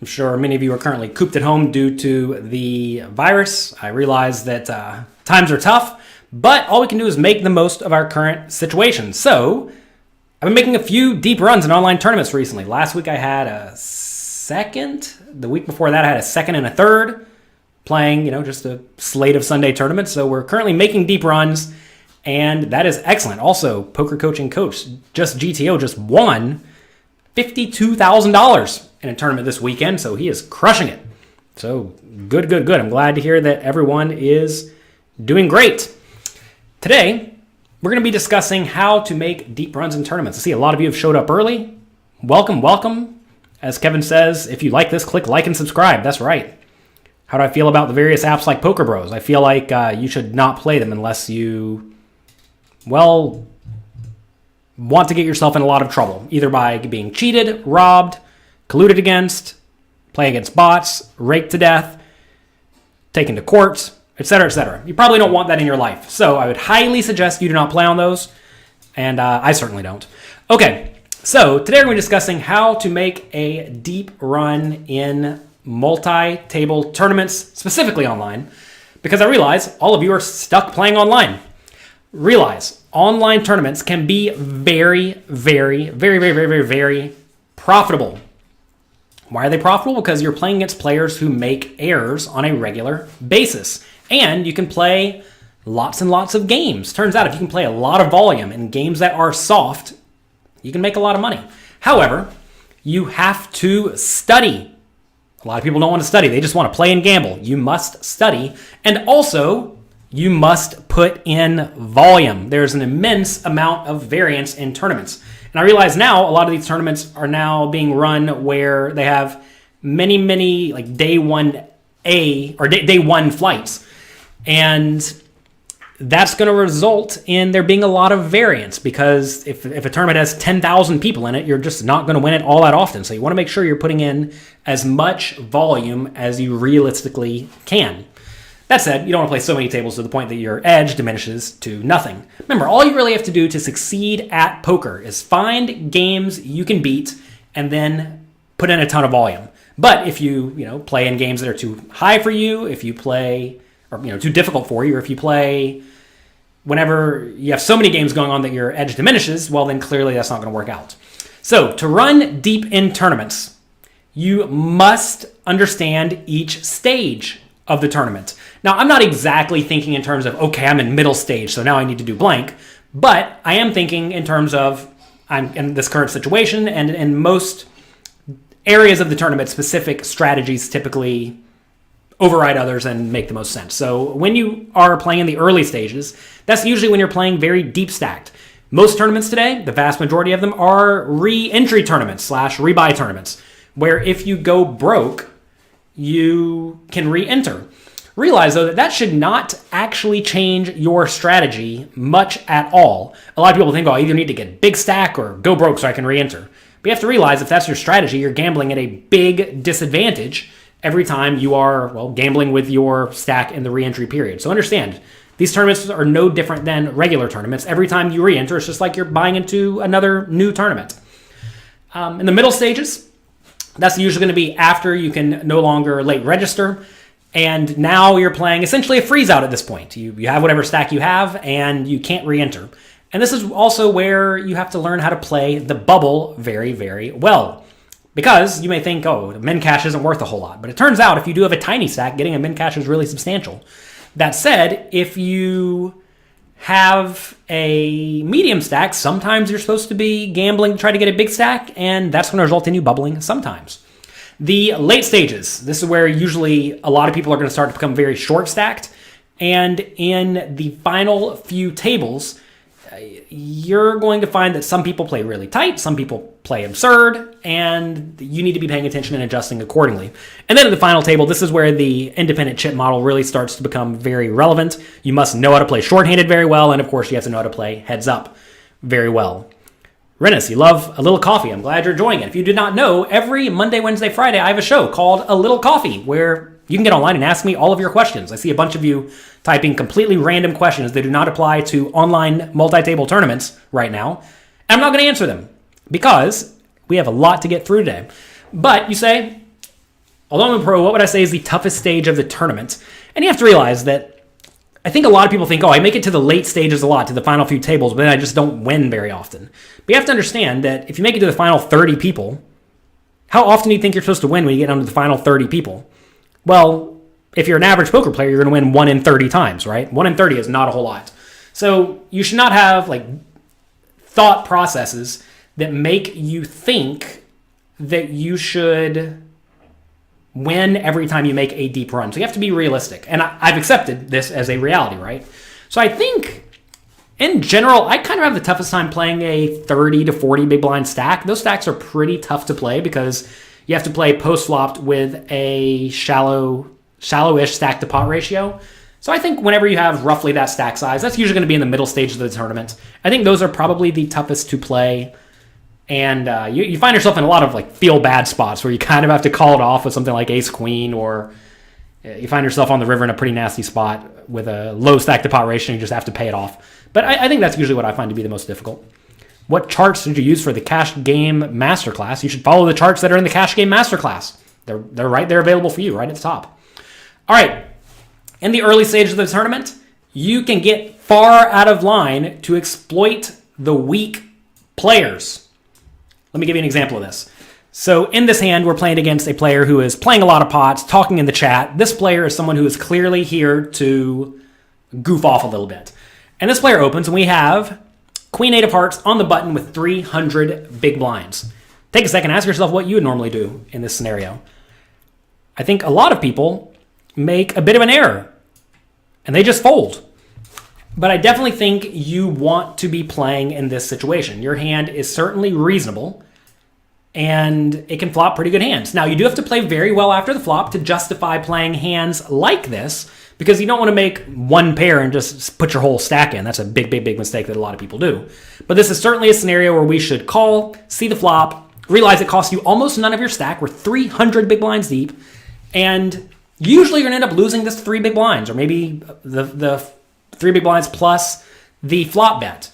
I'm sure many of you are currently cooped at home due to the virus. I realize that times are tough, but all we can do is make the most of our current situation. So I've been making a few deep runs in online tournaments recently. Last week I had a second. The week before that I had a second and a third, playing, just a slate of Sunday tournaments. So we're currently making deep runs, and that is excellent. Also, Poker Coaching Coach, GTO, just won $52,000 in a tournament this weekend, so he is crushing it. So good. I'm glad to hear that everyone is doing great. Today, we're going to be discussing how to make deep runs in tournaments. I see a lot of you have showed up early. Welcome. As Kevin says, if you like this, click like and subscribe. That's right. How do I feel about the various apps like Poker Bros? I feel like you should not play them unless you, want to get yourself in a lot of trouble, either by being cheated, robbed, colluded against, play against bots, raked to death, taken to court, etc., etc. You probably don't want that in your life. So I would highly suggest you do not play on those, and I certainly don't. Okay, so today we're going to be discussing how to make a deep run in multi-table tournaments, specifically online, because I realize all of you are stuck playing online. Realize online tournaments can be very profitable. Why are they profitable? Because you're playing against players who make errors on a regular basis. And you can play lots and lots of games. Turns out if you can play a lot of volume in games that are soft, you can make a lot of money. However, you have to study. A lot of people don't want to study. They just want to play and gamble. You must study. And also, you must put in volume. There's an immense amount of variance in tournaments. And I realize now a lot of these tournaments are now being run where they have many like day one flights. And that's going to result in there being a lot of variance, because if a tournament has 10,000 people in it, you're just not going to win it all that often. So you want to make sure you're putting in as much volume as you realistically can. That said, you don't want to play so many tables to the point that your edge diminishes to nothing. Remember, all you really have to do to succeed at poker is find games you can beat and then put in a ton of volume. But if you, play in games that are too high for you, if you play, or, too difficult for you, or if you play whenever you have so many games going on that your edge diminishes, well, then clearly that's not going to work out. So to run deep in tournaments, you must understand each stage of the tournament. Now, I'm not exactly thinking in terms of, okay, I'm in middle stage, so now I need to do blank, but I am thinking in terms of I'm in this current situation, and in most areas of the tournament, specific strategies typically override others and make the most sense. So when you are playing in the early stages, that's usually when you're playing very deep stacked. Most tournaments today, the vast majority of them, are re-entry tournaments / rebuy tournaments, where if you go broke, you can re-enter. Realize, though, that should not actually change your strategy much at all. A lot of people think, I either need to get big stack or go broke so I can re-enter. But you have to realize if that's your strategy, you're gambling at a big disadvantage every time you are, gambling with your stack in the re-entry period. So understand, these tournaments are no different than regular tournaments. Every time you re-enter, it's just like you're buying into another new tournament. In the middle stages, that's usually going to be after you can no longer late register. And now you're playing essentially a freeze out at this point. You have whatever stack you have, and you can't re-enter. And this is also where you have to learn how to play the bubble very well. Because you may think, min cash isn't worth a whole lot. But it turns out if you do have a tiny stack, getting a min cash is really substantial. That said, if you have a medium stack, sometimes you're supposed to be gambling to try to get a big stack, and that's going to result in you bubbling sometimes. The late stages, this is where usually a lot of people are going to start to become very short stacked. And in the final few tables, you're going to find that some people play really tight, some people play absurd, and you need to be paying attention and adjusting accordingly. And then at the final table, this is where the independent chip model really starts to become very relevant. You must know how to play shorthanded very well, and of course you have to know how to play heads up very well. Rennis, you love a little coffee. I'm glad you're enjoying it. If you did not know, every Monday, Wednesday, Friday, I have a show called A Little Coffee, where you can get online and ask me all of your questions. I see a bunch of you typing completely random questions that do not apply to online multi-table tournaments right now. And I'm not going to answer them because we have a lot to get through today. But you say, Although I'm a pro, what would I say is the toughest stage of the tournament? And you have to realize that I think a lot of people think, oh, I make it to the late stages a lot, to the final few tables, but then I just don't win very often. But you have to understand that if you make it to the final 30 people, how often do you think you're supposed to win when you get down to the final 30 people? Well, if you're an average poker player, you're going to win 1 in 30 times, right? 1 in 30 is not a whole lot. So you should not have like thought processes that make you think that you should win every time you make a deep run. So you have to be realistic. And I've accepted this as a reality, right? So I think, in general, I kind of have the toughest time playing a 30 to 40 big blind stack. Those stacks are pretty tough to play because you have to play post-flopped with a shallowish stack to pot ratio. So I think whenever you have roughly that stack size, that's usually going to be in the middle stages of the tournament. I think those are probably the toughest to play. And you find yourself in a lot of like feel bad spots where you kind of have to call it off with something like ace queen, or you find yourself on the river in a pretty nasty spot with a low stack to pot ratio and you just have to pay it off. But I think that's usually what I find to be the most difficult. What charts did you use for the Cash Game Masterclass? You should follow the charts that are in the Cash Game Masterclass. They're right there available for you right at the top. All right. In the early stages of the tournament, you can get far out of line to exploit the weak players. Let me give you an example of this. So in this hand, we're playing against a player who is playing a lot of pots, talking in the chat. This player is someone who is clearly here to goof off a little bit. And this player opens, and we have Queen 8 of Hearts on the button with 300 big blinds. Take a second, ask yourself what you would normally do in this scenario. I think a lot of people make a bit of an error, and they just fold. But I definitely think you want to be playing in this situation. Your hand is certainly reasonable, and it can flop pretty good hands. Now, you do have to play very well after the flop to justify playing hands like this, because you don't want to make one pair and just put your whole stack in. That's a big, big, big mistake that a lot of people do. But this is certainly a scenario where we should call, see the flop, realize it costs you almost none of your stack. We're 300 big blinds deep, and usually you're going to end up losing this 3 big blinds, or maybe the 3 big blinds plus the flop bet.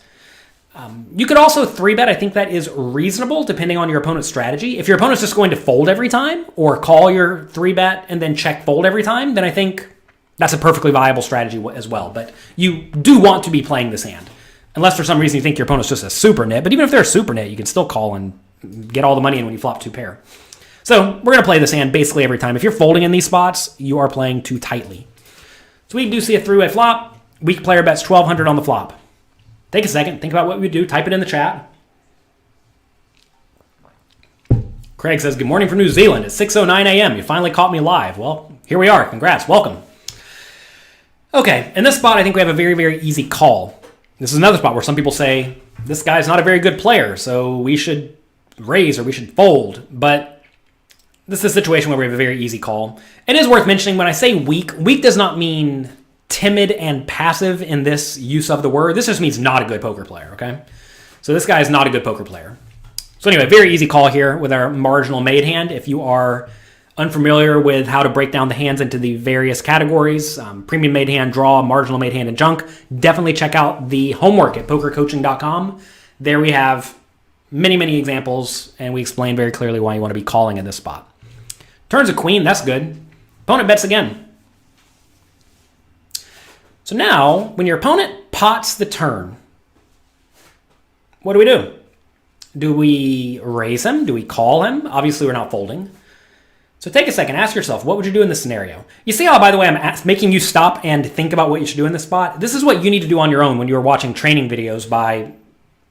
You could also 3-bet. I think that is reasonable depending on your opponent's strategy. If your opponent's just going to fold every time or call your 3-bet and then check fold every time, then I think that's a perfectly viable strategy as well. But you do want to be playing this hand. Unless for some reason you think your opponent's just a super nit. But even if they're a super nit, you can still call and get all the money in when you flop 2 pair. So we're going to play this hand basically every time. If you're folding in these spots, you are playing too tightly. So we do see a 3-way flop. Weak player bets 1,200 on the flop. Take a second. Think about what we do. Type it in the chat. Craig says, good morning from New Zealand. It's 6:09 a.m. You finally caught me live. Well, here we are. Congrats. Welcome. Okay. In this spot, I think we have a very, very easy call. This is another spot where some people say, this guy's not a very good player, so we should raise or we should fold. But this is a situation where we have a very easy call. It is worth mentioning when I say weak does not mean timid and passive in this use of the word. This just means not a good poker player, okay? So this guy is not a good poker player. So anyway, very easy call here with our marginal made hand. If you are unfamiliar with how to break down the hands into the various categories, premium made hand, draw, marginal made hand, and junk, definitely check out the homework at pokercoaching.com. There we have many, many examples, and we explain very clearly why you want to be calling in this spot. Turns a queen, that's good. Opponent bets again. So now, when your opponent pots the turn, what do? Do we raise him? Do we call him? Obviously, we're not folding. So take a second, ask yourself, what would you do in this scenario? You see how, by the way, I'm making you stop and think about what you should do in this spot? This is what you need to do on your own when you're watching training videos by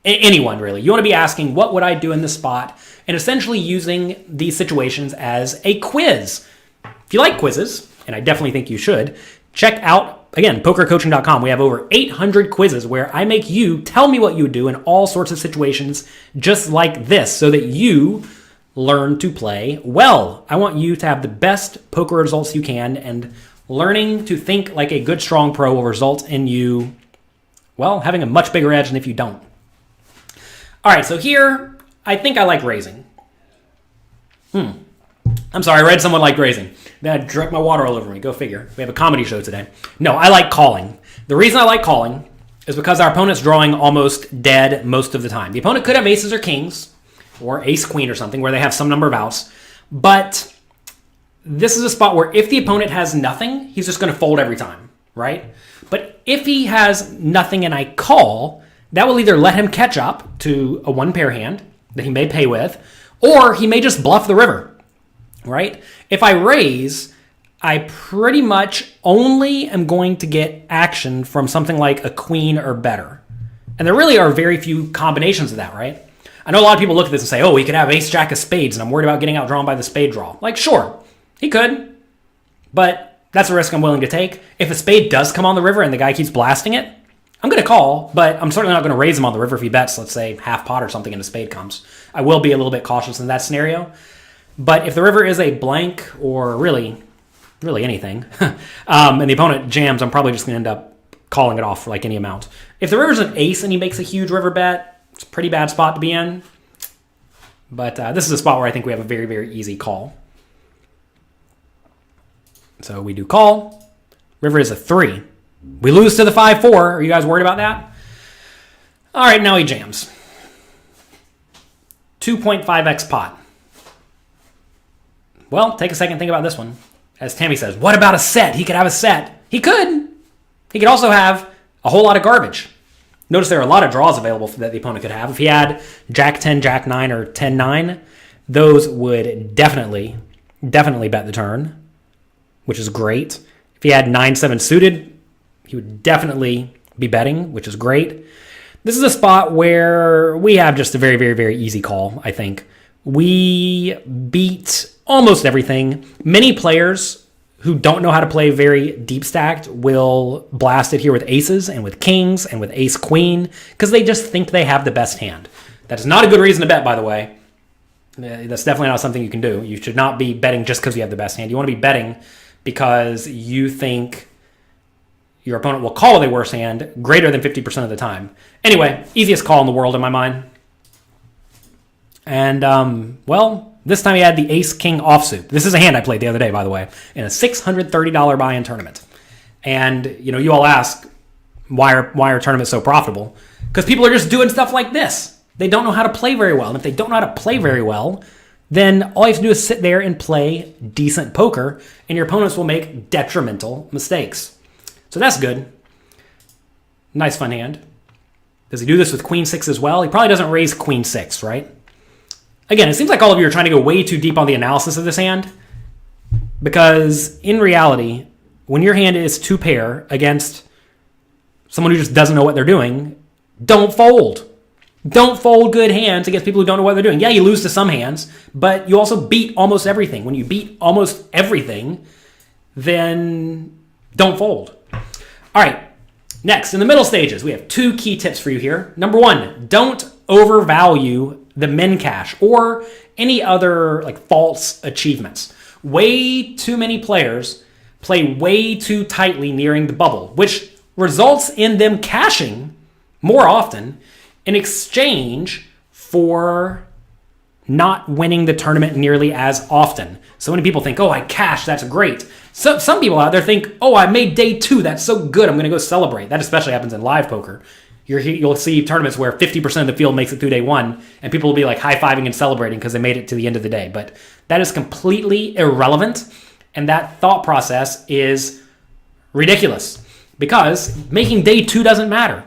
anyone, really. You want to be asking, what would I do in this spot? And essentially using these situations as a quiz. If you like quizzes, and I definitely think you should, check out, again, pokercoaching.com. We have over 800 quizzes where I make you tell me what you would do in all sorts of situations just like this so that you learn to play well. I want you to have the best poker results you can, and learning to think like a good, strong pro will result in you, well, having a much bigger edge than if you don't. All right, so here, I think I like raising. I'm sorry, I read someone liked raising. Then I drank my water all over me. Go figure. We have a comedy show today. No, I like calling. The reason I like calling is because our opponent's drawing almost dead most of the time. The opponent could have aces or kings or ace-queen or something where they have some number of outs, but this is a spot where if the opponent has nothing, he's just going to fold every time, right? But if he has nothing and I call, that will either let him catch up to a one pair hand that he may pay with, or he may just bluff the river, right? If I raise, I pretty much only am going to get action from something like a queen or better. And there really are very few combinations of that, right? I know a lot of people look at this and say, oh, he could have ace jack of spades and I'm worried about getting outdrawn by the spade draw. Like, sure, he could, but that's a risk I'm willing to take. If a spade does come on the river and the guy keeps blasting it, I'm going to call, but I'm certainly not going to raise him on the river if he bets, let's say, half pot or something and a spade comes. I will be a little bit cautious in that scenario. But if the river is a blank or really anything, and the opponent jams, I'm probably just going to end up calling it off for like any amount. If the river's an ace and he makes a huge river bet, it's a pretty bad spot to be in. But this is a spot where I think we have a very, very easy call. So we do call. River is a 3. We lose to the 5-4. Are you guys worried about that? All right, now he jams. 2.5x pot. Well, take a second, think about this one. As Tammy says, what about a set? He could have a set. He could. He could also have a whole lot of garbage. Notice there are a lot of draws available that the opponent could have. If he had Jack 10, Jack 9, or 10, 9, those would definitely bet the turn, which is great. If he had 9, 7 suited, he would definitely be betting, which is great. This is a spot where we have just a very, very, very easy call, I think. We beat almost everything. Many players who don't know how to play very deep stacked will blast it here with aces and with kings and with ace queen because they just think they have the best hand. That is not a good reason to bet, by the way. That's definitely not something you can do. You should not be betting just because you have the best hand. You want to be betting because you think your opponent will call with a worse hand greater than 50% of the time. Anyway, easiest call in the world in my mind. And, well, this time he had the ace-king offsuit. This is a hand I played the other day, by the way, in a $630 buy-in tournament. And, you all ask, why are tournaments so profitable? Because people are just doing stuff like this. They don't know how to play very well. And if they don't know how to play very well, then all you have to do is sit there and play decent poker, and your opponents will make detrimental mistakes. So that's good. Nice fun hand. Does he do this with queen 6 as well? He probably doesn't raise queen 6, right? Again, it seems like all of you are trying to go way too deep on the analysis of this hand, because in reality, when your hand is 2 pair against someone who just doesn't know what they're doing, don't fold. Don't fold good hands against people who don't know what they're doing. Yeah, you lose to some hands, but you also beat almost everything. When you beat almost everything, then don't fold. All right, next, in the middle stages, we have 2 key tips for you here. Number 1, don't overvalue the min cash or any other like false achievements. Way too many players play way too tightly nearing the bubble, which results in them cashing more often in exchange for not winning the tournament nearly as often. So many people think, oh, I cashed, that's great. So some people out there think, oh, I made day 2, that's so good, I'm going to go celebrate. That especially happens in live poker. You'll see tournaments where 50% of the field makes it through day 1, and people will be like high-fiving and celebrating because they made it to the end of the day. But that is completely irrelevant, and that thought process is ridiculous because making day 2 doesn't matter.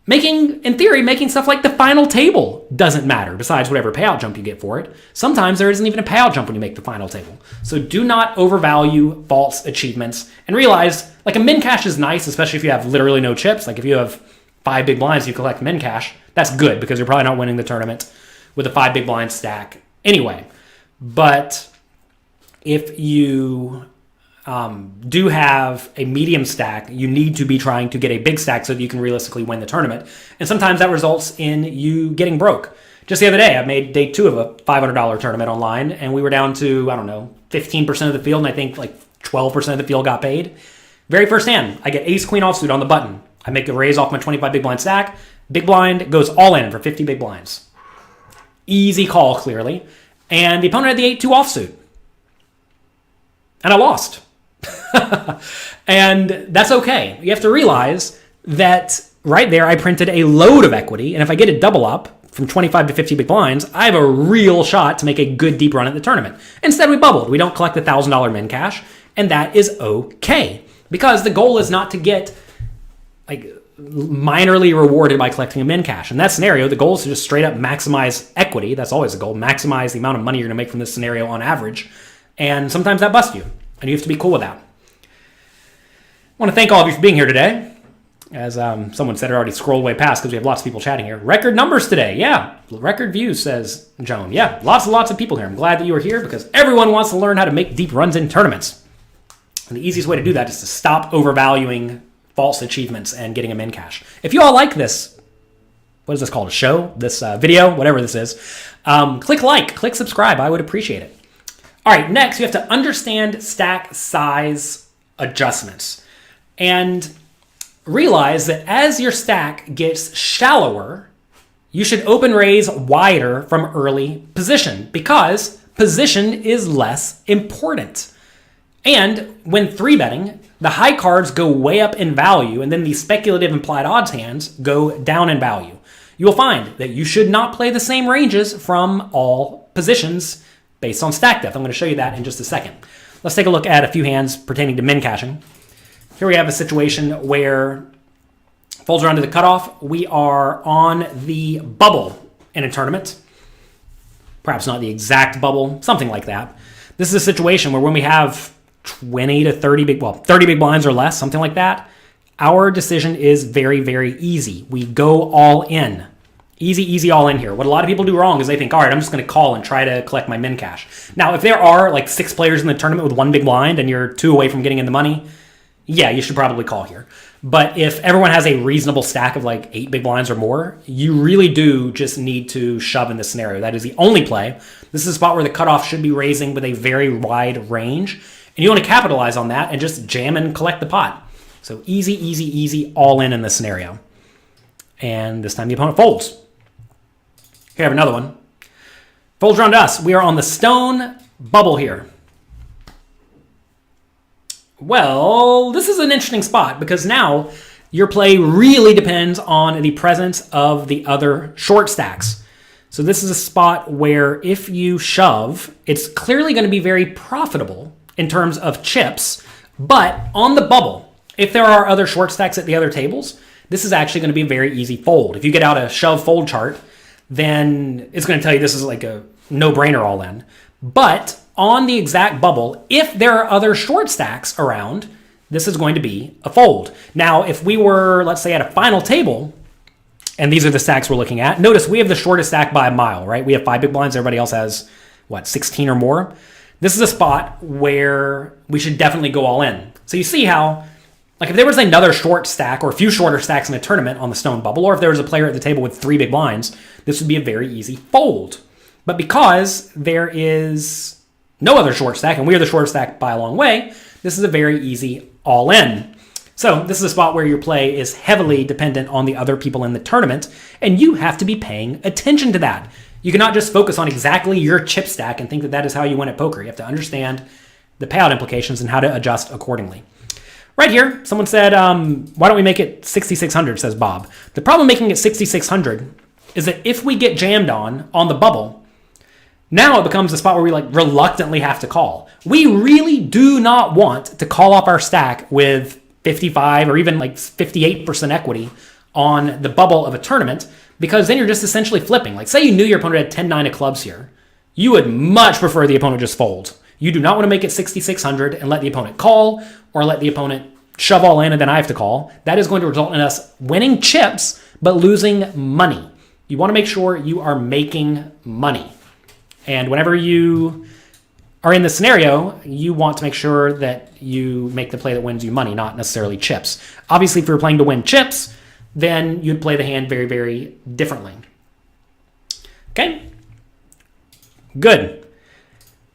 In theory, making stuff like the final table doesn't matter, besides whatever payout jump you get for it. Sometimes there isn't even a payout jump when you make the final table. So do not overvalue false achievements, and realize, like, a min cash is nice, especially if you have literally no chips. Like if you have 5 big blinds, you collect min cash. That's good because you're probably not winning the tournament with a 5 big blind stack anyway. But if you do have a medium stack, you need to be trying to get a big stack so that you can realistically win the tournament. And sometimes that results in you getting broke. Just the other day, I made day 2 of a $500 tournament online, and we were down to, 15% of the field, and I think like 12% of the field got paid. Very first hand, I get ace queen offsuit on the button. I make a raise off my 25 big blind stack. Big blind goes all in for 50 big blinds. Easy call, clearly. And the opponent had the 8-2 offsuit. And I lost. And that's okay. You have to realize that right there I printed a load of equity, and if I get a double up from 25 to 50 big blinds, I have a real shot to make a good deep run at the tournament. Instead, we bubbled. We don't collect the $1,000 min cash, and that is okay. Because the goal is not to get like minorly rewarded by collecting a min cash. In that scenario, the goal is to just straight up maximize equity. That's always the goal. Maximize the amount of money you're going to make from this scenario on average. And sometimes that busts you, and you have to be cool with that. I want to thank all of you for being here today. As someone said, I already scrolled way past because we have lots of people chatting here. Record numbers today. Yeah. Record views, says Joan. Yeah. Lots and lots of people here. I'm glad that you are here because everyone wants to learn how to make deep runs in tournaments. And the easiest way to do that is to stop overvaluing false achievements and getting a min cash. If you all like this, what is this called? A show? This video? Whatever this is. Click like. Click subscribe. I would appreciate it. All right. Next, you have to understand stack size adjustments. And realize that as your stack gets shallower, you should open raise wider from early position because position is less important. And when 3-betting, the high cards go way up in value and then the speculative implied odds hands go down in value. You will find that you should not play the same ranges from all positions based on stack depth. I'm going to show you that in just a second. Let's take a look at a few hands pertaining to min cashing. Here we have a situation where folds are under the cutoff. We are on the bubble in a tournament. Perhaps not the exact bubble, something like that. This is a situation where when we have 20 to 30 30 big blinds or less, something like that, our decision is very, very easy. We go all in. Easy all in here. What a lot of people do wrong is they think, all right, I'm just going to call and try to collect my min cash. Now, if there are like 6 players in the tournament with 1 big blind and you're 2 away from getting in the money, yeah, you should probably call here. But if everyone has a reasonable stack of like 8 big blinds or more, you really do just need to shove in this scenario. That is the only play. This is a spot where the cutoff should be raising with a very wide range. And you want to capitalize on that and just jam and collect the pot. So easy, all in this scenario. And this time the opponent folds. Here I have another one. Folds around us. We are on the stone bubble here. Well, this is an interesting spot because now your play really depends on the presence of the other short stacks. So this is a spot where if you shove, it's clearly going to be very profitable in terms of chips, but on the bubble, if there are other short stacks at the other tables, this is actually going to be a very easy fold. If you get out a shove fold chart, then it's going to tell you this is like a no-brainer all in. But on the exact bubble, if there are other short stacks around, this is going to be a fold. Now, if we were, let's say, at a final table, and these are the stacks we're looking at, notice we have the shortest stack by a mile, right? We have 5 big blinds. Everybody else has, 16 or more? This is a spot where we should definitely go all in. So you see how, if there was another short stack or a few shorter stacks in a tournament on the stone bubble, or if there was a player at the table with 3 big blinds, this would be a very easy fold. But because there is no other short stack, and we are the short stack by a long way, this is a very easy all in. So this is a spot where your play is heavily dependent on the other people in the tournament, and you have to be paying attention to that. You cannot just focus on exactly your chip stack and think that that is how you win at poker. You have to understand the payout implications and how to adjust accordingly. Right here, someone said, why don't we make it 6,600, says Bob. The problem making it 6,600 is that if we get jammed on the bubble, now it becomes a spot where we reluctantly have to call. We really do not want to call off our stack with 55 or even 58% equity on the bubble of a tournament, because then you're just essentially flipping. Say you knew your opponent had 10-9 of clubs here. You would much prefer the opponent just fold. You do not want to make it 6,600 and let the opponent call or let the opponent shove all in and then I have to call. That is going to result in us winning chips but losing money. You want to make sure you are making money. And whenever you are in this scenario, you want to make sure that you make the play that wins you money, not necessarily chips. Obviously, if you're playing to win chips, then you'd play the hand very, very differently. Okay? Good.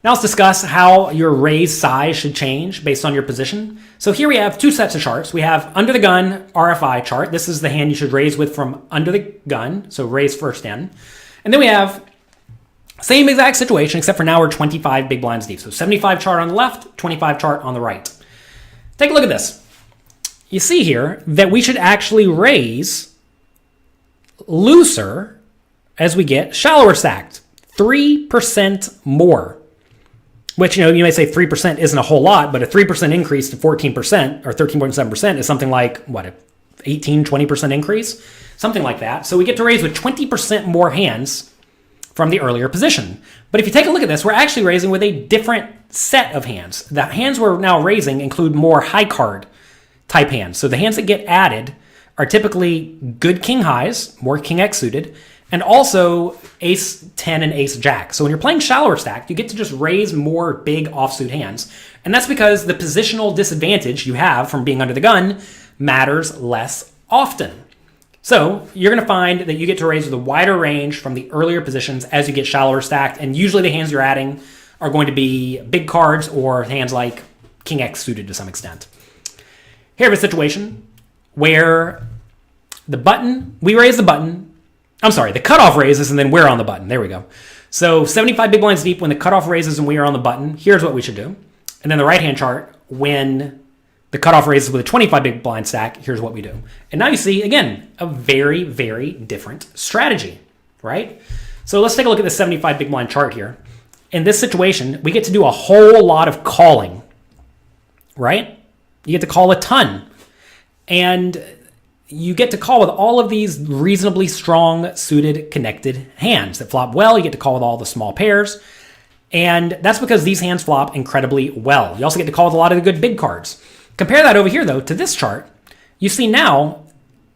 Now let's discuss how your raise size should change based on your position. So here we have 2 sets of charts. We have under the gun RFI chart. This is the hand you should raise with from under the gun, so raise first in. And then we have same exact situation, except for now we're 25 big blinds deep. So 75 chart on the left, 25 chart on the right. Take a look at this. You see here that we should actually raise looser as we get shallower stacked. 3% more. Which, you may say 3% isn't a whole lot, but a 3% increase to 14% or 13.7% is something like, what, 18, 20% increase? Something like that. So we get to raise with 20% more hands from the earlier position. But if you take a look at this, we're actually raising with a different set of hands. The hands we're now raising include more high card type hands. So the hands that get added are typically good king highs, more king X suited, and also ace 10 and ace jack. So when you're playing shallower stacked, you get to just raise more big offsuit hands. And that's because the positional disadvantage you have from being under the gun matters less often. So you're going to find that you get to raise with a wider range from the earlier positions as you get shallower stacked. And usually the hands you're adding are going to be big cards or hands like king X suited to some extent. Here we have a situation where we raise the button. I'm sorry, the cutoff raises and then we're on the button. There we go. So 75 big blinds deep when the cutoff raises and we are on the button. Here's what we should do. And then the right-hand chart, when the cutoff raises with a 25 big blind stack, here's what we do. And now you see, again, a very, very different strategy, right? So let's take a look at the 75 big blind chart here. In this situation, we get to do a whole lot of calling, right? You get to call a ton. And you get to call with all of these reasonably strong suited connected hands that flop well. You get to call with all the small pairs. And that's because these hands flop incredibly well. You also get to call with a lot of the good big cards. Compare that over here, though, to this chart. You see now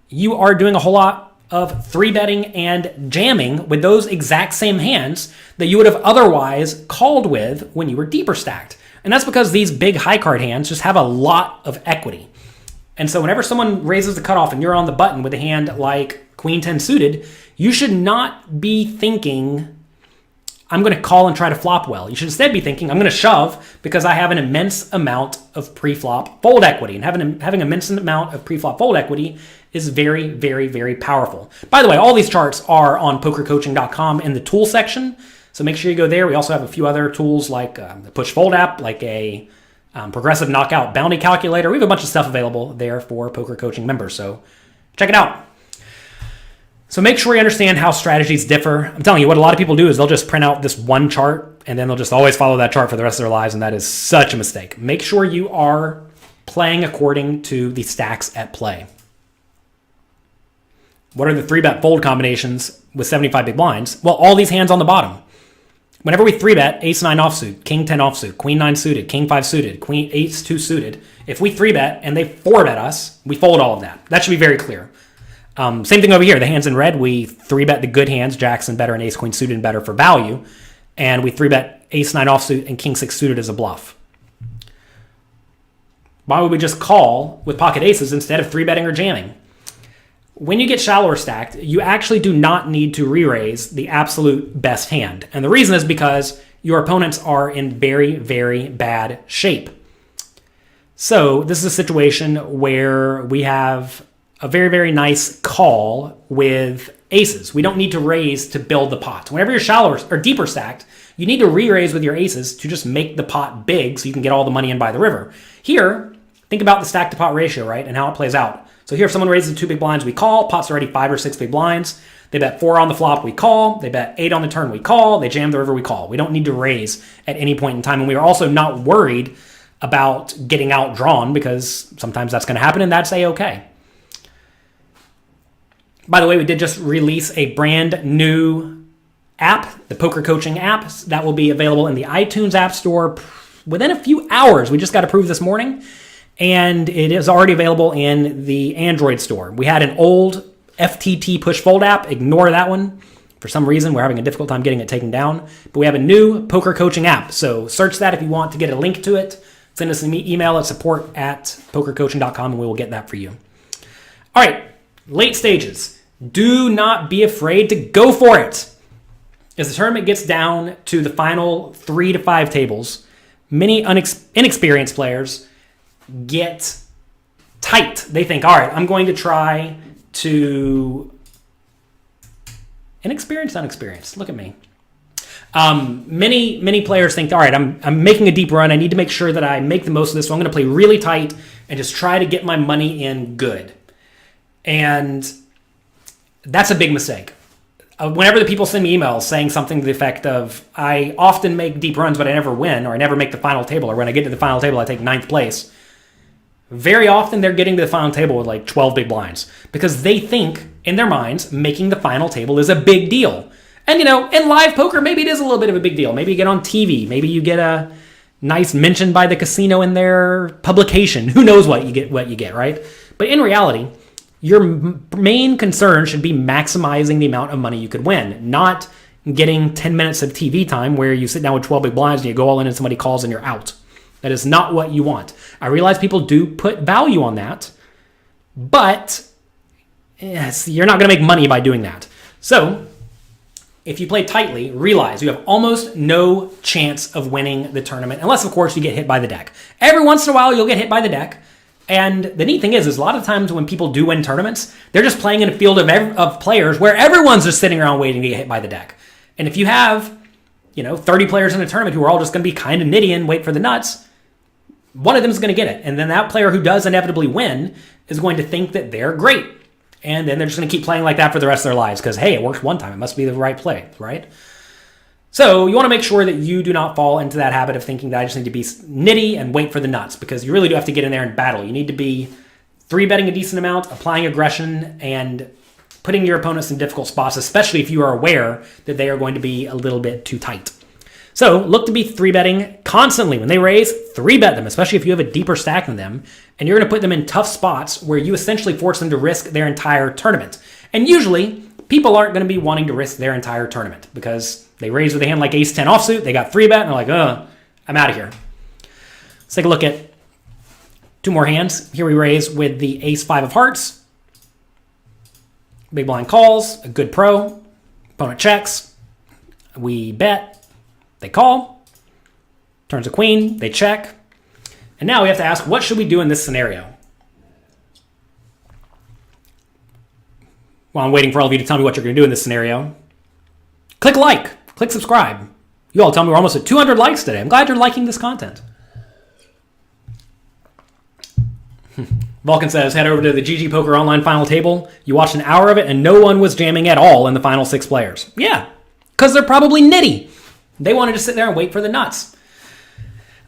you are doing a whole lot of 3-betting and jamming with those exact same hands that you would have otherwise called with when you were deeper stacked. And that's because these big high card hands just have a lot of equity. And so whenever someone raises the cutoff and you're on the button with a hand like Queen 10 suited, you should not be thinking, I'm going to call and try to flop well. You should instead be thinking, I'm going to shove because I have an immense amount of pre-flop fold equity. And having an immense amount of pre-flop fold equity is very, very, very powerful. By the way, all these charts are on pokercoaching.com in the tool section. So make sure you go there. We also have a few other tools like the push fold app, like a progressive knockout bounty calculator. We have a bunch of stuff available there for Poker Coaching members. So check it out. So make sure you understand how strategies differ. I'm telling you, what a lot of people do is they'll just print out this one chart and then they'll just always follow that chart for the rest of their lives. And that is such a mistake. Make sure you are playing according to the stacks at play. What are the 3-bet fold combinations with 75 big blinds? Well, all these hands on the bottom. Whenever we 3-bet ace 9 offsuit, king 10 offsuit, queen 9 suited, king 5 suited, queen ace 2 suited, if we 3-bet and they 4-bet us, we fold all of that. That should be very clear. Same thing over here. The hands in red, we 3-bet the good hands, jacks and better and ace queen suited and better for value. And we 3-bet ace 9 offsuit and king 6 suited as a bluff. Why would we just call with pocket aces instead of 3-betting or jamming? When you get shallower stacked, you actually do not need to re-raise the absolute best hand. And the reason is because your opponents are in very, very bad shape. So this is a situation where we have a very, very nice call with aces. We don't need to raise to build the pot. Whenever you're shallower or deeper stacked, you need to re-raise with your aces to just make the pot big so you can get all the money in by the river. Here, think about the stack to pot ratio, right, and how it plays out. So here, if someone raises 2 big blinds, we call. Pot's already 5 or 6 big blinds. They bet 4 on the flop, we call. They bet 8 on the turn, we call. They jam the river, we call. We don't need to raise at any point in time. And we are also not worried about getting outdrawn because sometimes that's going to happen and that's A-okay. By the way, we did just release a brand new app, the Poker Coaching app. That will be available in the iTunes App Store within a few hours. We just got approved this morning. And it is already available in the Android store. We had an old FTT push fold app. Ignore that one. For some reason, we're having a difficult time getting it taken down. But we have a new Poker Coaching app. So search that if you want to get a link to it. Send us an email at support@pokercoaching.com and we will get that for you. All right, late stages. Do not be afraid to go for it. As the tournament gets down to the final 3 to 5 tables, many inexperienced players get tight. They think, all right, I'm going to try to... unexperienced. Look at me. Many players think, all right, I'm making a deep run. I need to make sure that I make the most of this. So I'm going to play really tight and just try to get my money in good. And that's a big mistake. Whenever the people send me emails saying something to the effect of, I often make deep runs, but I never win, or I never make the final table, or when I get to the final table, I take 9th place. Very often they're getting to the final table with like 12 big blinds because they think in their minds making the final table is a big deal. And you know, in live poker, maybe it is a little bit of a big deal. Maybe you get on TV. Maybe you get a nice mention by the casino in their publication. Who knows what you get, right? But in reality, your main concern should be maximizing the amount of money you could win, not getting 10 minutes of TV time where you sit down with 12 big blinds and you go all in and somebody calls and you're out. That is not what you want. I realize people do put value on that, but yes, you're not going to make money by doing that. So if you play tightly, realize you have almost no chance of winning the tournament, unless, of course, you get hit by the deck. Every once in a while, you'll get hit by the deck. And the neat thing is a lot of times when people do win tournaments, they're just playing in a field of players where everyone's just sitting around waiting to get hit by the deck. And if you have, 30 players in a tournament who are all just going to be kind of nitty and wait for the nuts, one of them is going to get it. And then that player who does inevitably win is going to think that they're great. And then they're just going to keep playing like that for the rest of their lives because, hey, it worked one time. It must be the right play, right? So you want to make sure that you do not fall into that habit of thinking that I just need to be nitty and wait for the nuts, because you really do have to get in there and battle. You need to be 3-betting a decent amount, applying aggression, and putting your opponents in difficult spots, especially if you are aware that they are going to be a little bit too tight. So look to be 3-betting constantly. When they raise, 3-bet them, especially if you have a deeper stack than them, and you're going to put them in tough spots where you essentially force them to risk their entire tournament. And usually, people aren't going to be wanting to risk their entire tournament because they raise with a hand like ace-10 offsuit, they got 3-bet, and they're like, I'm out of here. Let's take a look at 2 more hands. Here we raise with the ace-5 of hearts. Big blind calls, a good pro. Opponent checks. We bet. They call. Turns a queen. They check. And now we have to ask, what should we do in this scenario? While I'm waiting for all of you to tell me what you're going to do in this scenario, click like. Click subscribe. You all tell me we're almost at 200 likes today. I'm glad you're liking this content. Vulcan says, head over to the GG Poker Online final table. You watched an hour of it and no one was jamming at all in the final 6 players. Yeah, because they're probably nitty. They wanted to sit there and wait for the nuts.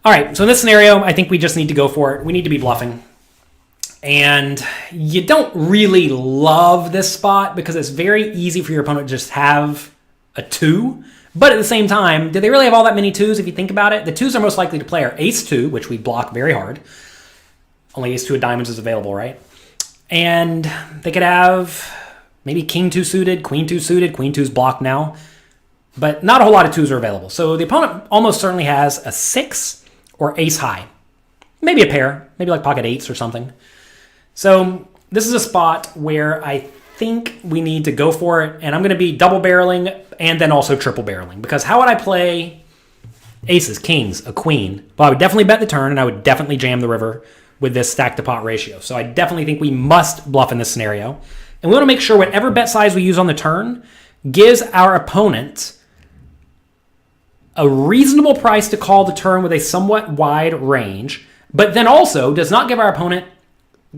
All right, so in this scenario, I think we just need to go for it. We need to be bluffing. And you don't really love this spot because it's very easy for your opponent to just have a 2. But at the same time, do they really have all that many 2s if you think about it? The 2s are most likely to play are ace-2, which we block very hard. Only ace-2 of diamonds is available, right? And they could have maybe king-2 suited, queen-2 suited. Queen-2's blocked now. But not a whole lot of 2s are available. So the opponent almost certainly has a 6 or ace-high. Maybe a pair. Maybe like pocket 8s or something. So this is a spot where I think we need to go for it, and I'm going to be double barreling and then also triple barreling, because how would I play aces, kings, a queen? Well, I would definitely bet the turn, and I would definitely jam the river with this stack to pot ratio. So I definitely think we must bluff in this scenario, and we want to make sure whatever bet size we use on the turn gives our opponent a reasonable price to call the turn with a somewhat wide range, but then also does not give our opponent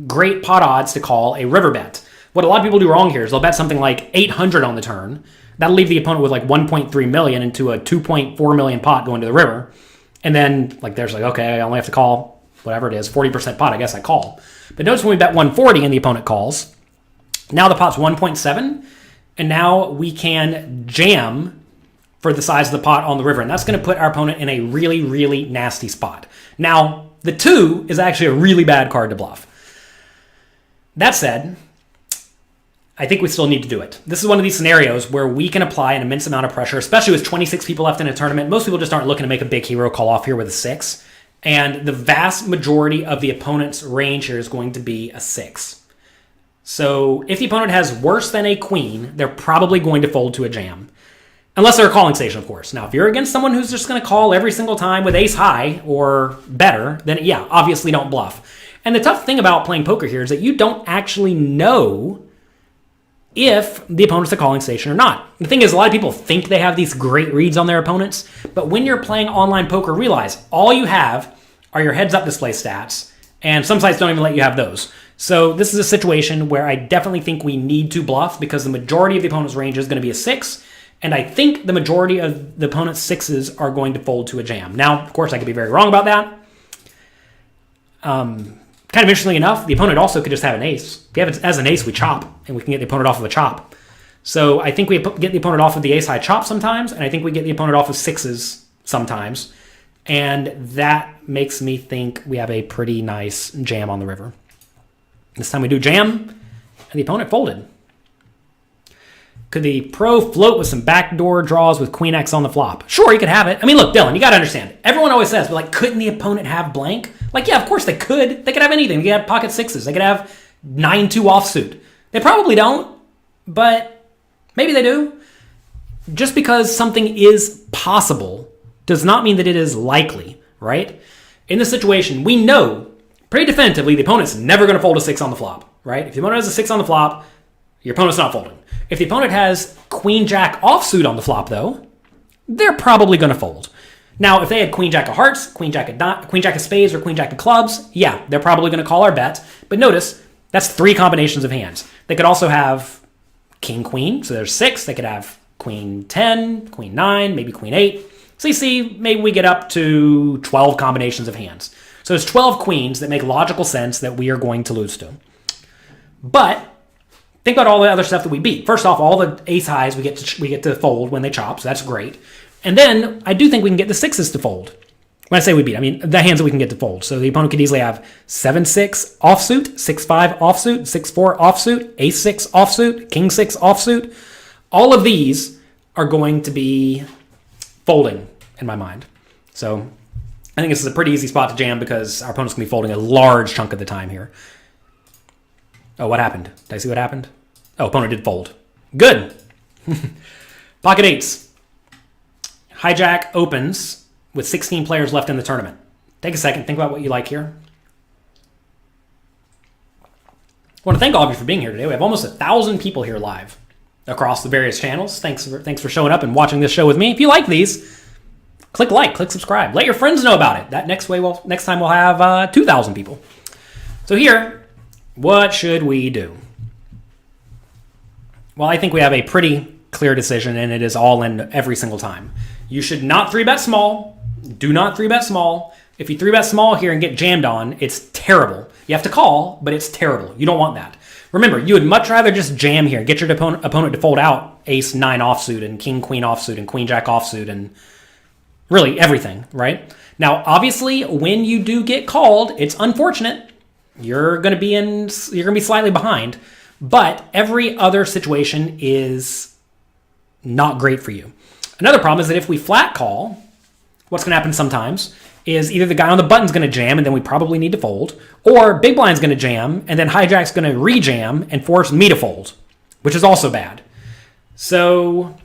great pot odds to call a river bet. What a lot of people do wrong here is they'll bet something like 800 on the turn. That'll leave the opponent with like 1.3 million into a 2.4 million pot going to the river. And then there's okay, I only have to call whatever it is, 40% pot, I guess I call. But notice when we bet 140 and the opponent calls, now the pot's 1.7, and now we can jam for the size of the pot on the river. And that's going to put our opponent in a really, really nasty spot. Now, the 2 is actually a really bad card to bluff. That said, I think we still need to do it. This is one of these scenarios where we can apply an immense amount of pressure, especially with 26 people left in a tournament. Most people just aren't looking to make a big hero call off here with a 6. And the vast majority of the opponent's range here is going to be a 6. So if the opponent has worse than a queen, they're probably going to fold to a jam. Unless they're a calling station, of course. Now, if you're against someone who's just going to call every single time with ace high or better, then yeah, obviously don't bluff. And the tough thing about playing poker here is that you don't actually know if the opponent's a calling station or not. The thing is, a lot of people think they have these great reads on their opponents, but when you're playing online poker, realize all you have are your heads-up display stats, and some sites don't even let you have those. So this is a situation where I definitely think we need to bluff because the majority of the opponent's range is going to be a 6. And I think the majority of the opponent's 6s are going to fold to a jam. Now, of course, I could be very wrong about that. Kind of interestingly enough, the opponent also could just have an ace. If we have it as an ace, we chop, and we can get the opponent off of a chop. So I think we get the opponent off of the ace-high chop sometimes, and I think we get the opponent off of 6s sometimes. And that makes me think we have a pretty nice jam on the river. This time we do jam, and the opponent folded. Could the pro float with some backdoor draws with queen X on the flop? Sure, you could have it. I mean, look, Dylan, you got to understand. Everyone always says, but like, couldn't the opponent have blank? Like, yeah, of course they could. They could have anything. They could have pocket 6s. They could have 9-2 offsuit. They probably don't, but maybe they do. Just because something is possible does not mean that it is likely, right? In this situation, we know pretty definitively the opponent's never going to fold a 6 on the flop, right? If the opponent has a 6 on the flop, your opponent's not folding. If the opponent has queen jack offsuit on the flop, though, they're probably going to fold. Now, if they had queen jack of hearts, queen jack of spades, or queen jack of clubs, yeah, they're probably going to call our bet. But notice, that's 3 combinations of hands. They could also have king, queen, so there's 6. They could have queen 10, queen 9, maybe queen 8. So you see, maybe we get up to 12 combinations of hands. So there's 12 queens that make logical sense that we are going to lose to. But think about all the other stuff that we beat. First off, all the ace highs we get to fold when they chop, so that's great. And then I do think we can get the 6s to fold. When I say we beat, I mean the hands that we can get to fold. So the opponent could easily have 7-6 offsuit, 6-5 offsuit, 6-4 offsuit, ace-6 offsuit, king-6 offsuit. All of these are going to be folding in my mind. So I think this is a pretty easy spot to jam because our opponent's going to be folding a large chunk of the time here. Oh, what happened? Did I see what happened? Oh, opponent did fold. Good. Pocket 8s. Hijack opens with 16 players left in the tournament. Take a second. Think about what you like here. I want to thank all of you for being here today. We have almost 1,000 people here live across the various channels. Thanks for showing up and watching this show with me. If you like these, click like, click subscribe. Let your friends know about it. That next time we'll have 2,000 people. So here, what should we do? Well, I think we have a pretty clear decision, and it is all in every single time. You should not 3-bet small. Do not 3-bet small. If you 3-bet small here and get jammed on, it's terrible. You have to call, but it's terrible. You don't want that. Remember, you would much rather just jam here, get your opponent to fold out ace-9 offsuit and king-queen offsuit and queen-jack offsuit and really everything, right? Now, obviously, when you do get called, it's unfortunate. You're going to be slightly behind, but every other situation is not great for you. Another problem is that if we flat call, what's going to happen sometimes is either the guy on the button's going to jam and then we probably need to fold, or big blind's going to jam and then hijack's going to re-jam and force me to fold, which is also bad. So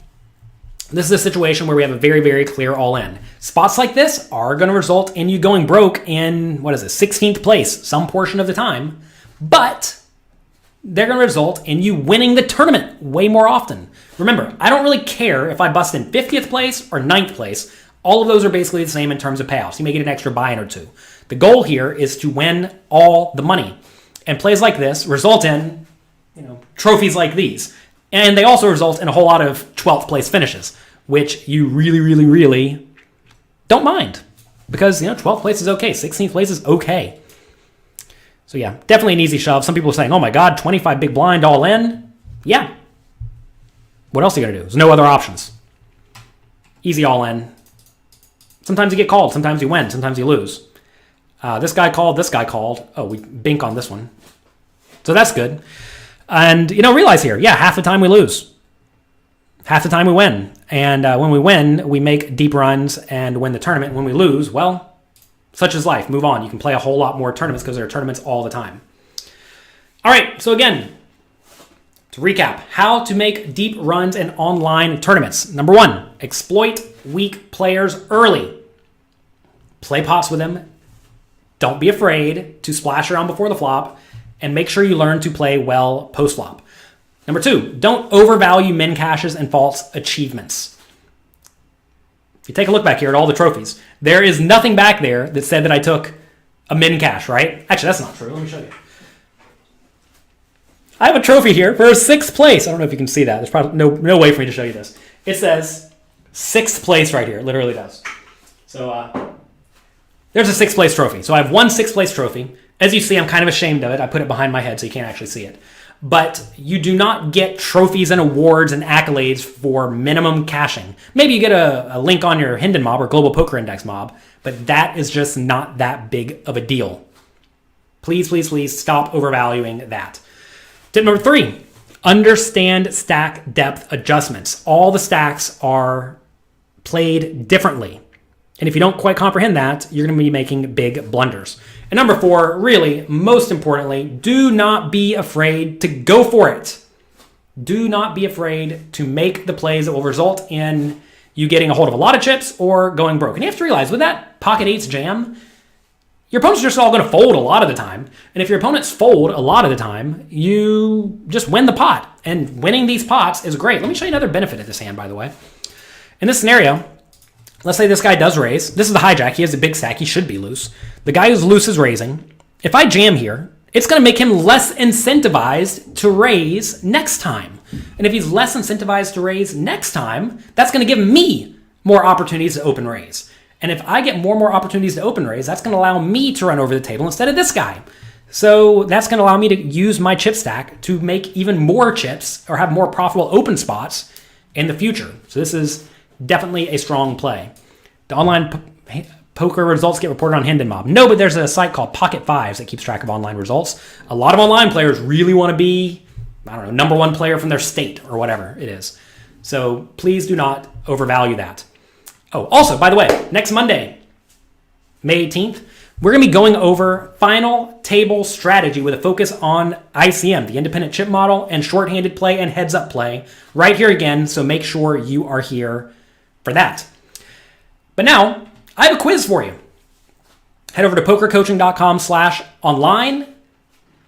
this is a situation where we have a very, very clear all-in. Spots like this are going to result in you going broke in, 16th place some portion of the time, but they're going to result in you winning the tournament way more often. Remember, I don't really care if I bust in 50th place or 9th place. All of those are basically the same in terms of payouts. You may get an extra buy-in or two. The goal here is to win all the money. And plays like this result in, trophies like these. And they also result in a whole lot of 12th place finishes, which you really, really, really don't mind. Because, 12th place is okay. 16th place is okay. So yeah, definitely an easy shove. Some people are saying, oh my God, 25 big blind all in. Yeah. What else are you going to do? There's no other options. Easy all in. Sometimes you get called. Sometimes you win. Sometimes you lose. This guy called. This guy called. Oh, we bink on this one. So that's good. And, realize here, half the time we lose. Half the time we win. And when we win, we make deep runs and win the tournament. When we lose, well, such is life. Move on. You can play a whole lot more tournaments because there are tournaments all the time. All right. So again, to recap, how to make deep runs in online tournaments. Number 1, exploit weak players early. Play pots with them. Don't be afraid to splash around before the flop. And make sure you learn to play well post-flop. Number 2, don't overvalue min caches and false achievements. If you take a look back here at all the trophies, there is nothing back there that said that I took a min cache, right? Actually, that's not true. Let me show you. I have a trophy here for 6th place. I don't know if you can see that. There's probably no way for me to show you this. It says 6th place right here. It literally does. So there's a 6th place trophy. So I have one 6th place trophy. As you see, I'm kind of ashamed of it. I put it behind my head so you can't actually see it. But you do not get trophies and awards and accolades for minimum caching. Maybe you get a link on your Hendon mob or Global Poker Index mob, but that is just not that big of a deal. Please, please, please stop overvaluing that. Tip number 3, understand stack depth adjustments. All the stacks are played differently. And if you don't quite comprehend that, you're going to be making big blunders. And number 4, really, most importantly, do not be afraid to go for it. Do not be afraid to make the plays that will result in you getting a hold of a lot of chips or going broke. And you have to realize, with that pocket 8s jam, your opponents are just all going to fold a lot of the time. And if your opponents fold a lot of the time, you just win the pot. And winning these pots is great. Let me show you another benefit of this hand, by the way. In this scenario, let's say this guy does raise. This is the hijack. He has a big stack. He should be loose. The guy who's loose is raising. If I jam here, it's going to make him less incentivized to raise next time. And if he's less incentivized to raise next time, that's going to give me more opportunities to open raise. And if I get more and more opportunities to open raise, that's going to allow me to run over the table instead of this guy. So that's going to allow me to use my chip stack to make even more chips or have more profitable open spots in the future. So this is definitely a strong play. The online poker results get reported on Hendon Mob. No, but there's a site called Pocket Fives that keeps track of online results. A lot of online players really want to be, I don't know, #1 player from their state or whatever it is. So please do not overvalue that. Oh, also, by the way, next Monday, May 18th, we're going to be going over final table strategy with a focus on ICM, the independent chip model, and shorthanded play and heads-up play right here again, so make sure you are here for that. But now, I have a quiz for you. Head over to pokercoaching.com/online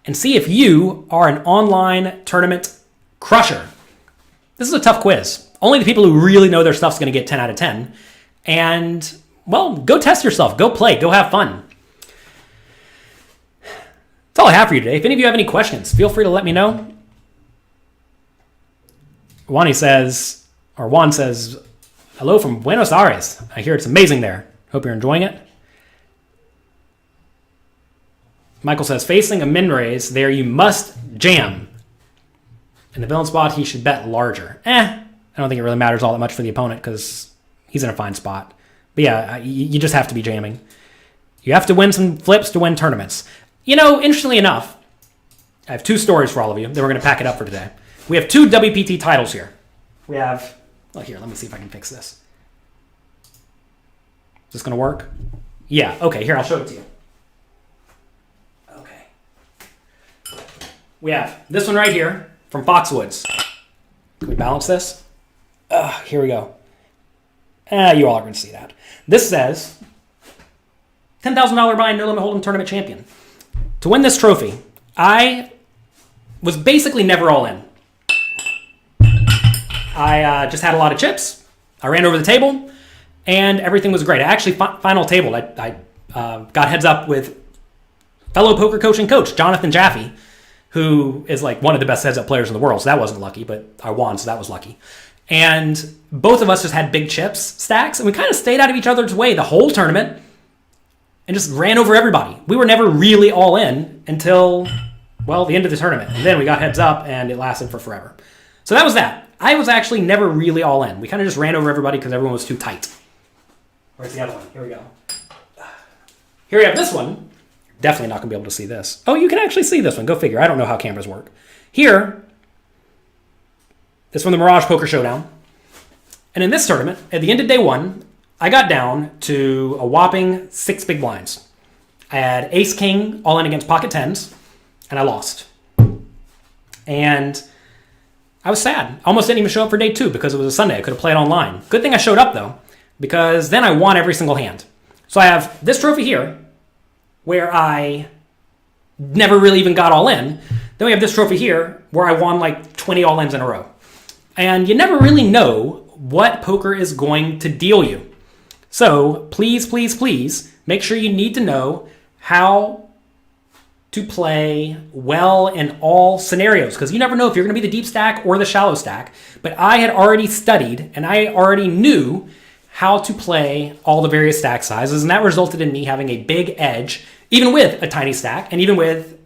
and see if you are an online tournament crusher. This is a tough quiz. Only the people who really know their stuff is going to get 10 out of 10. And, well, go test yourself. Go play. Go have fun. That's all I have for you today. If any of you have any questions, feel free to let me know. Juan says, hello from Buenos Aires. I hear it's amazing there. Hope you're enjoying it. Michael says, facing a min raise there, you must jam. In the villain spot, he should bet larger. I don't think it really matters all that much for the opponent because he's in a fine spot. But yeah, you just have to be jamming. You have to win some flips to win tournaments. You know, interestingly enough, I have 2 stories for all of you. Then we're going to pack it up for today. We have 2 WPT titles here. We have, well, here, let me see if I can fix this. Is this going to work? Yeah, okay, here, I'll show it to you. Okay. We have this one right here from Foxwoods. Can we balance this? Here we go. You all are going to see that. This says, $10,000 buy, no limit hold'em tournament champion. To win this trophy, I was basically never all in. I just had a lot of chips. I ran over the table, and everything was great. I actually final tabled. I got heads up with fellow poker coaching coach, Jonathan Jaffe, who is like one of the best heads up players in the world. So that wasn't lucky, but I won, so that was lucky. And both of us just had big chips stacks, and we kind of stayed out of each other's way the whole tournament and just ran over everybody. We were never really all in until, well, the end of the tournament. And then we got heads up, and it lasted for forever. So that was that. I was actually never really all in. We kind of just ran over everybody because everyone was too tight. Where's the other one? Here we go. Here we have this one. Definitely not going to be able to see this. Oh, you can actually see this one. Go figure. I don't know how cameras work. Here, this from the Mirage Poker Showdown. And in this tournament, at the end of day 1, I got down to a whopping 6 big blinds. I had ace king all in against pocket 10s, and I lost. And I was sad. I almost didn't even show up for day 2 because it was a Sunday. I could have played online. Good thing I showed up, though, because then I won every single hand. So I have this trophy here, where I never really even got all in. Then we have this trophy here, where I won like 20 all-ins in a row. And you never really know what poker is going to deal you. So please, please, please, make sure you need to know how to play well in all scenarios, because you never know if you're going to be the deep stack or the shallow stack. But I had already studied and I already knew how to play all the various stack sizes, and that resulted in me having a big edge, even with a tiny stack and even with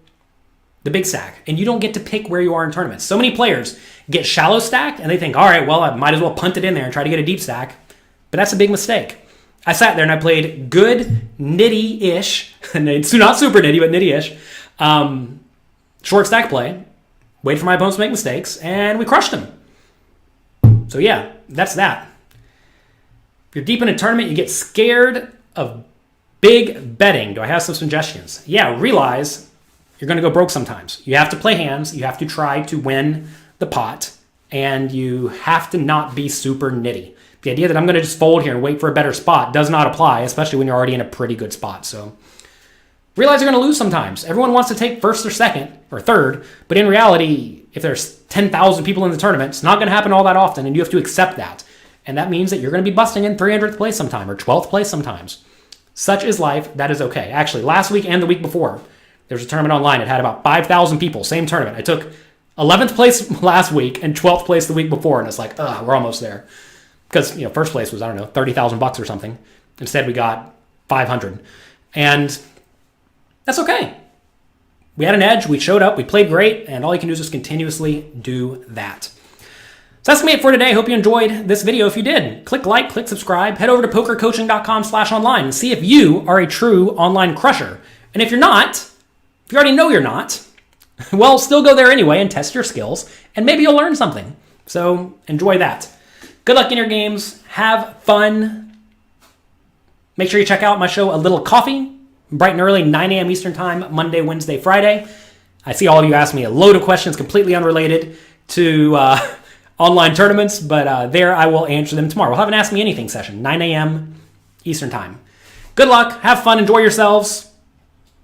the big stack. And you don't get to pick where you are in tournaments. So many players get shallow stacked and they think, all right, well, I might as well punt it in there and try to get a deep stack. But that's a big mistake. I sat there and I played good nitty-ish, not super nitty, but nitty-ish, short stack play, wait for my opponents to make mistakes, and we crushed them. So yeah, that's that. If you're deep in a tournament, you get scared of big betting. Do I have some suggestions? Yeah, realize you're going to go broke sometimes. You have to play hands. You have to try to win the pot, and you have to not be super nitty. The idea that I'm going to just fold here and wait for a better spot does not apply, especially when you're already in a pretty good spot. So realize you're going to lose sometimes. Everyone wants to take first or second or third, but in reality, if there's 10,000 people in the tournament, it's not going to happen all that often, and you have to accept that. And that means that you're going to be busting in 300th place sometime or 12th place sometimes. Such is life. That is okay. Actually, last week and the week before, there was a tournament online. It had about 5,000 people, same tournament. I took 11th place last week and 12th place the week before, and it's like, we're almost there. Because, first place was, $30,000 or something. Instead, we got 500. And that's okay. We had an edge, we showed up, we played great, and all you can do is just continuously do that. So that's going to be it for today. Hope you enjoyed this video. If you did, click like, click subscribe, head over to pokercoaching.com/online and see if you are a true online crusher. And if you're not, if you already know you're not, well, still go there anyway and test your skills, and maybe you'll learn something. So enjoy that. Good luck in your games. Have fun. Make sure you check out my show, A Little Coffee, bright and early, 9 a.m. Eastern Time, Monday, Wednesday, Friday. I see all of you ask me a load of questions completely unrelated to online tournaments, but there I will answer them tomorrow. We'll have an Ask Me Anything session, 9 a.m. Eastern Time. Good luck. Have fun. Enjoy yourselves.